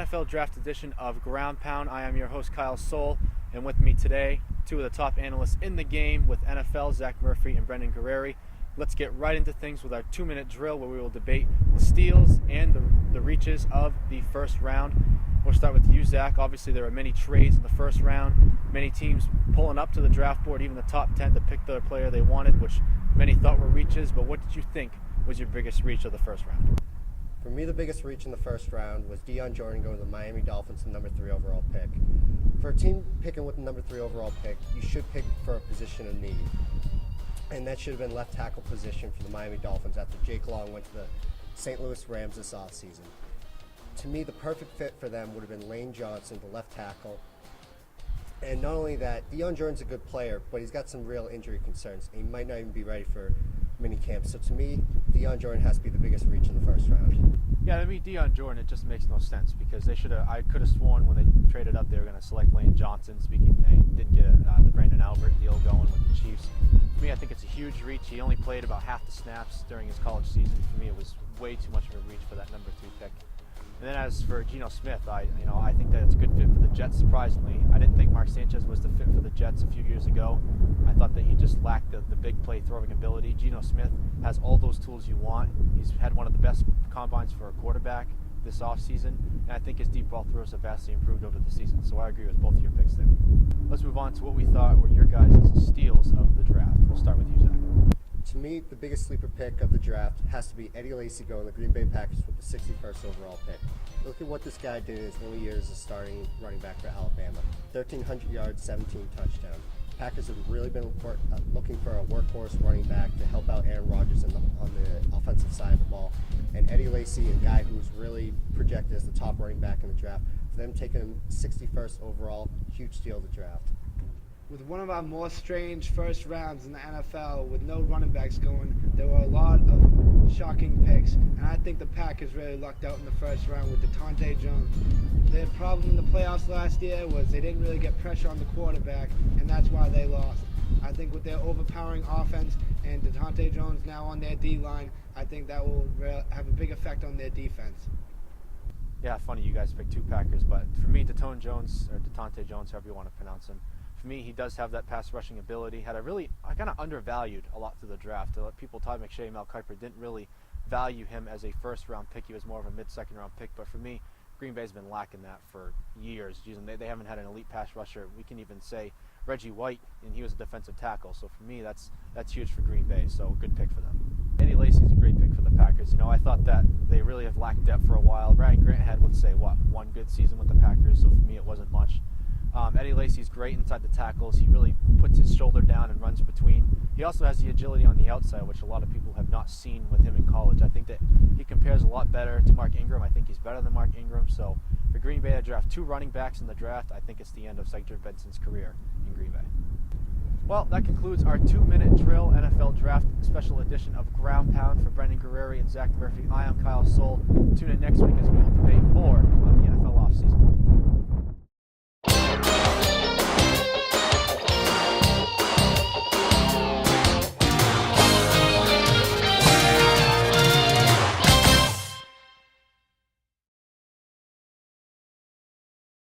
NFL Draft edition of Ground Pound. I am your host, Kyle Soul, and with me today, two of the top analysts in the game with NFL, Zach Murphy and Brendan Guerreri. Let's get right into things with our 2-minute drill where we will debate the steals and the reaches of the first round. We'll start with you, Zach. Obviously, there are many trades in the first round, many teams pulling up to the draft board, even the top 10 to pick the player they wanted, which many thought were reaches. But what did you think was your biggest reach of the first round? For me, the biggest reach in the first round was Dion Jordan going to the Miami Dolphins, the number 3 overall pick. For a team picking with the number 3 overall pick, you should pick for a position of need. And that should have been left tackle position for the Miami Dolphins after Jake Long went to the St. Louis Rams this offseason. To me, the perfect fit for them would have been Lane Johnson, the left tackle. And not only that, Dion Jordan's a good player, but he's got some real injury concerns. He might not even be ready for minicamp. So to me, Dion Jordan has to be the biggest reach in the first round. Yeah, to me, Dion Jordan, it just makes no sense because I could have sworn when they traded up they were going to select Lane Johnson. Speaking, they didn't get the Brandon Albert deal going with the Chiefs. For me, I think it's a huge reach. He only played about half the snaps during his college season. For me, it was way too much of a reach for that number 3 pick. And then as for Geno Smith, I think that it's a good fit for the Jets, surprisingly. I didn't think Mark Sanchez was the fit for the Jets a few years ago. I thought that he just lacked the big play throwing ability. Geno Smith has all those tools you want. He's had one of the best combines for a quarterback this offseason, and I think his deep ball throws have vastly improved over the season. So I agree with both of your picks there. Let's move on to what we thought were your guys' steals of the draft. We'll start with you, Zach. To me, the biggest sleeper pick of the draft has to be Eddie Lacy going to the Green Bay Packers with the 61st overall pick. Look at what this guy did in his early years as starting running back for Alabama. 1,300 yards, 17 touchdowns. Packers have really been looking for a workhorse running back to help out Aaron Rodgers on the offensive side of the ball. And Eddie Lacy, a guy who's really projected as the top running back in the draft, for them taking him 61st overall, huge steal of the draft. With one of our more strange first rounds in the NFL, with no running backs going, there were a lot of shocking picks, and I think the Packers really lucked out in the first round with DeTonte Jones. Their problem in the playoffs last year was they didn't really get pressure on the quarterback, and that's why they lost. I think with their overpowering offense and DeTonte Jones now on their D-line, I think that will have a big effect on their defense. Yeah, funny you guys picked two Packers, but for me, DeTonte Jones, however you want to pronounce him, for me, he does have that pass rushing ability. I kind of undervalued a lot through the draft. People, Todd McShay, Mel Kiper, didn't really value him as a first-round pick. He was more of a mid-second round pick. But for me, Green Bay's been lacking that for years. They haven't had an elite pass rusher. We can even say Reggie White, and he was a defensive tackle. So for me, that's huge for Green Bay. So good pick for them. Eddie Lacy's a great pick for the Packers. I thought that they really have lacked depth for a while. Ryan Grant had, one good season with the Packers. So for me, it wasn't much. Eddie Lacy's great inside the tackles. He really puts his shoulder down and runs between. He also has the agility on the outside, which a lot of people have not seen with him in college. I think that he compares a lot better to Mark Ingram. I think he's better than Mark Ingram. So for Green Bay to draft 2 running backs in the draft, I think it's the end of Cedric Benson's career in Green Bay. Well, that concludes our 2-minute drill NFL Draft special edition of Ground Pound. For Brendan Guerreri and Zach Murphy, I am Kyle Soul. Tune in next week as we will debate more on the NFL offseason.